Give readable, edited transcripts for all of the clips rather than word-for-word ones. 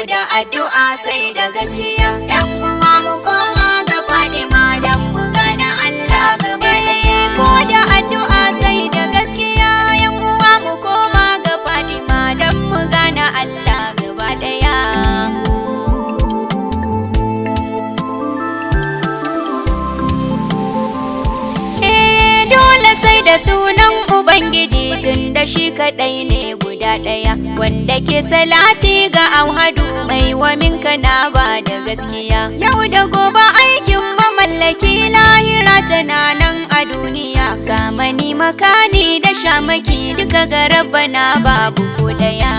da addu'a sai da gaskiya. Yan uwa mu koma ga Fatima dan mu gane Allah gaba daya. Ko da addu'a sai da gaskiya. Yan uwa mu koma ga Fatima dan mu gane Allah gaba daya. Dole sai da sunan Ubangiji tun da shi kaɗai ne guda ɗaya, wanda ke salati ga auhadu mai wa minka na ba da gaskiya. Yau da gobe aikin mamallaki, lahira tana nan a duniya. Zamani makani da shamaki duka ga rabbana babu ko ɗaya.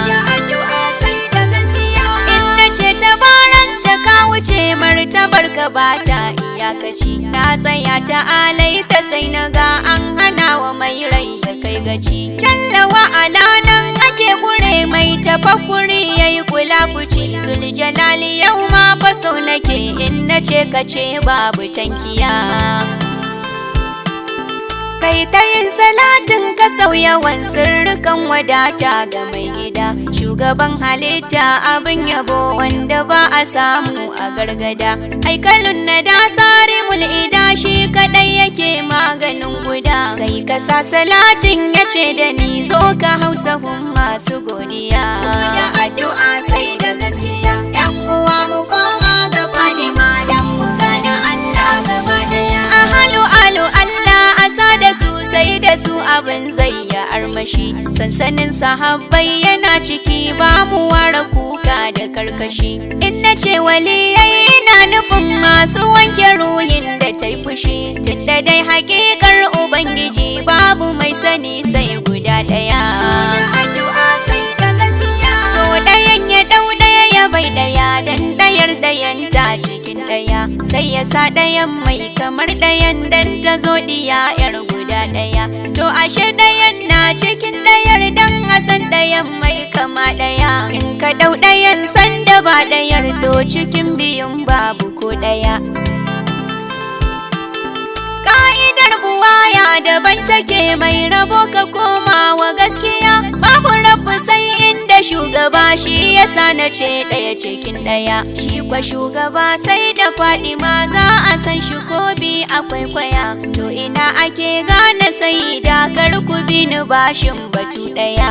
Da addu'a sai da gaskiya. Inna ce tabaranta ka wuce martabar ka ba ta iyakaci. Na tsaya ta alaita sai na ga an hana wa mai rai ya kai gaci. Jallawa alanan ake gure mai tafakuri yayi kula fuci. Zuljalali yau ma faso nake in na ce ka ce babu tankiya. Kai ta yin salatin ka sauyawan sirrukan wadata ga mai gida. Shugaban halitta abin yabo wanda ba a samu a gargada. Haikalun na da tsari mul'ida shi kadai yake maganin guda. Sai ka sa salatin ya ce da ni zo ka hausa hun masu godiya. Da addu'a sai da gaskiya. Yan uwa mu koma ga Fatima dan mu gane Allah gaba daya. Ahalu alu Allah asa da su sai da su abin zai ya armashi. Sansanin sahabbai yana ciki ba mu ware kuka da karkashi. In na ce waliyai ina nufin masu wanke ruhin da ta yi fushi. Tunda dai hakikar Ubangiji babu mai sani sai guda ɗaya. Addu'a sai da gaskiya. To ɗayan ya ɗau ɗaya ya bai ɗaya dan ɗayar ɗayan ta cikin ɗaya. Sai ya sa ɗayan mai kamar ɗayan dan ta zo ɗiya yar guda ɗaya. To ashe ɗayan na cikin ɗayar dan a san ɗayan mai kama ɗaya. In ka ɗau ɗayan sanda ba ɗayar to cikin biyun babu ko ɗaya. Ka'idar buwaya daban take mai rabo ka koma wa gaskiya. Babu rabu sai inda shugaba shi yasa na ce ɗaya cikin ɗaya. Shi kwa shugaba sai da Fadima za a san shi ko bi akwai kwaya. To ina ake gane sai da ku bi ni bashin batu ɗaya.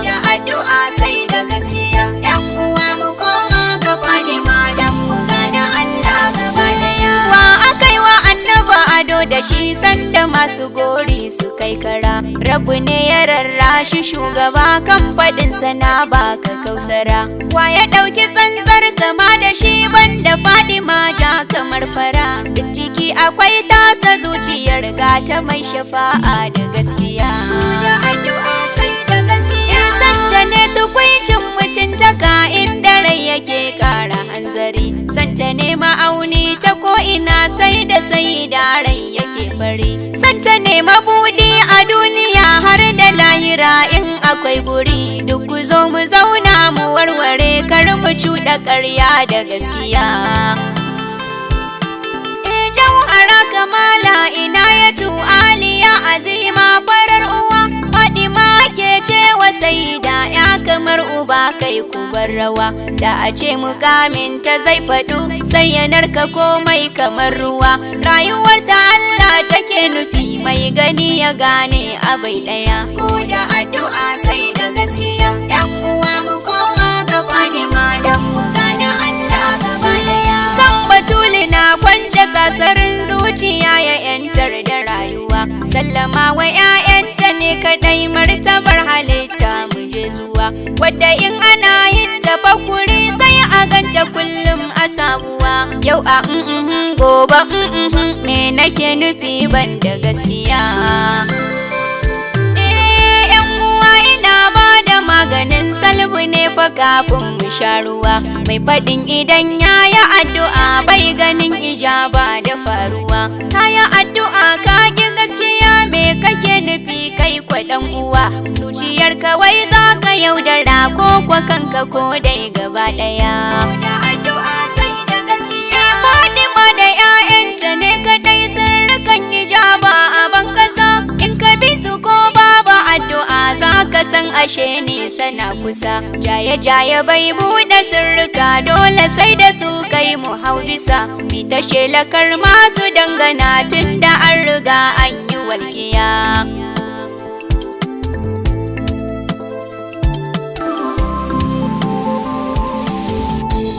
Da addu'a sai da gaskiya. Yan uwa mu koma ga Fadima dan mu gane Allah gaba daya. Wa akai wa annaba ado da shi sanda masu gori su kai kara. Rabu ne ya rarrashi shugaba kan faɗin sana baka kautara. Wa ya ɗauki tsantsar kama da shi banda Fadima ja kamar fara. Duk jiki akwai tasa zuciyar gata mai shafa'a da gaskiya. Da addu'a sai da gaskiya. Santa ne tukwicin mutuntaka inda rai yake ƙara hanzari. Santa ne ma'auni ta ko'ina sai da rai yake fari. Santa ne mabuɗi a duniya har da lahira in akwai guri. Duk ku zo mu zauna mu warware kar mu cuɗa ƙarya da gaskiya. Jauhara kamala inayatu aliya azima farar uwa. Fatima ke cewa saida ya kamar uba kai kubar rawa. Da a ce mukamin ta zai faɗu sai ya narka komai kamar ruwa. Rayuwar ta Allah take nufi mai gani ya gane abai ɗaya. Ko da addu'a sai da gaskiya. Yan uwa mu koma ga Fatima dan mu gane Allah gaba daya. San batuli na kwance sasarin zuciya ya yantar da rayuwa. Sallama wa 'ya'yanta ne kadai martabar halitta mu je zuwa. Wadda in ana yin tafakuri sai a ganta kullum a sabuwa. Yau a gobe me nake nufi ban da gaskiya. Yan uwa ina ba da maganin salbu ne fa kafin mu sha ruwa. Mai faɗin idan yayi addu'a bai ganin ijaba da faruwa. Kayi addu'a ka ki gaskiya me kake nufi kai kwaɗan uwa. Zuciyar kawai za ka yaudara ko kwa kanka ko dai gaba ɗaya. Da addu'a sai da gaskiya. Fatima da 'ya'yanta ne kadai sirrukan ijaba a ban kasa. In ka bi su ko babu addu'a za ka ka san ashe nesa na kusa. Jaye-jaye bai buɗe sirrika, dole sai da su kai mu hau bisa. Mi ta shelakar masu dangana tun da an riga an yi walƙiya.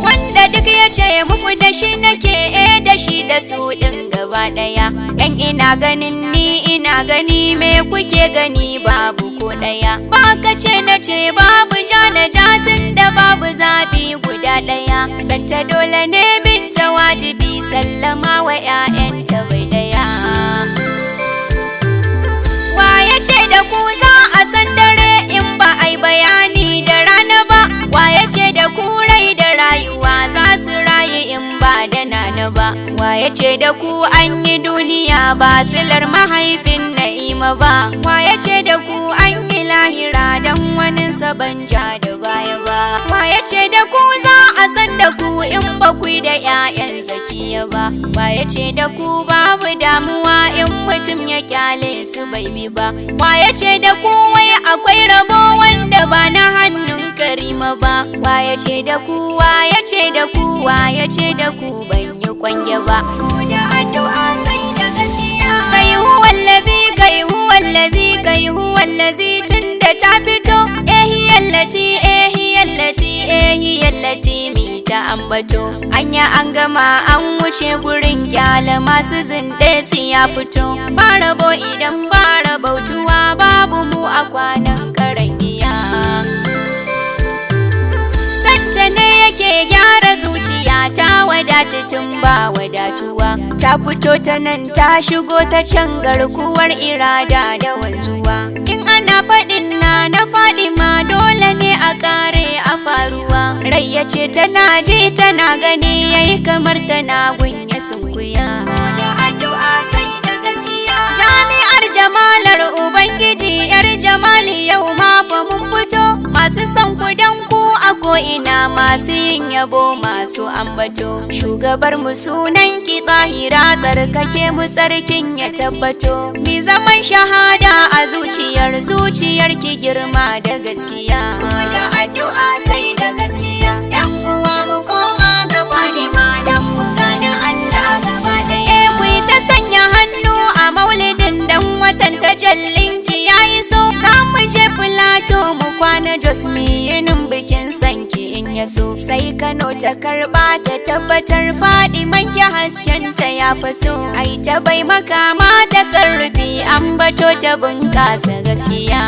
Wanda duk ya ce muku da shi nake da shi da su ɗin gaba ɗaya. Yan ina ganin ni ina gani, me kuke gani babu ko ɗaya. Ba ka ce na ce babu ja na ja tun da babu zaɓi guda ɗaya. Santa dole ne binta wajibi, sallama wa 'ya'yanta bai ɗaya. Wa ya ce da ku za a san dare in ba ai bayani da rana ba? Wa ya ce da ku rai da rayuwa za su rayu in ba da nana ba? Wa ya ce da ku an yi duniya ba silar mahaifin na'ima ba? Wa ya ce da ku an yi lahira don wani saban ja da baya ba? Wa ya ce da ku za a san da ku in ba ku da 'ya'yan zakiya ba? Wa ya ce da ku babu damuwa in mutum ya kyale su bai bi ba? Wa ya ce da ku wai akwai rabo wanda ba na hannun karima ba? Wa ya ce da ku, wa ya ce da ku, wa ya ce da ku ban yi kwange ba? Da addu'a sai da gaskiya. Kai huwallazi, kai huwallazi, kai huwallazi tun da ta fito. Ehiyallati mi ta ambato. Anya an gama an wuce gurin kyala masu zinde su ya fito. Ba rabo idan ba rabautuwa, babu mu a kwanan karangiya. Santa ne yake gyara zuciya, ta wadata tun ba wadatuwa. Ta fito ta nan ta shigo ta can, garkuwar irada da wanzuwa. In ana faɗin na faɗi ma dole ne a kare a faruwa. Rai ya ce tana ji tana gani, yayi kamar tana gunya sunkuya. Da addu'a sai da gaskiya. Jami'ar jamalar Ubangiji, 'yar jamali yau ma fa mun fito. Masu son ku dan ku a ko'ina, masu yin yabo masu ambato. Shugabar mu sunan ki Tahira, tsarkake mu tsarkin ya tabbato. Mi zaman shahada a zuciyar ki girma da gaskiya. Da addu'a sai da gaskiya. 'Yan uwa mu koma ga Fatima dan mu gane Allah gaba ɗaya. Ku ta sanya hannu a maulidin dan watan tajallin ki yayi so. Za mu je Filato mu kwana Jos mi yinin bikin sanki in ya so. Sai Kano ta karɓa ta tabbatar Fadiman ki haskenta ya faso. Ai ta bai makama ta sarrafi, ambato ta bunƙasa gaskiya.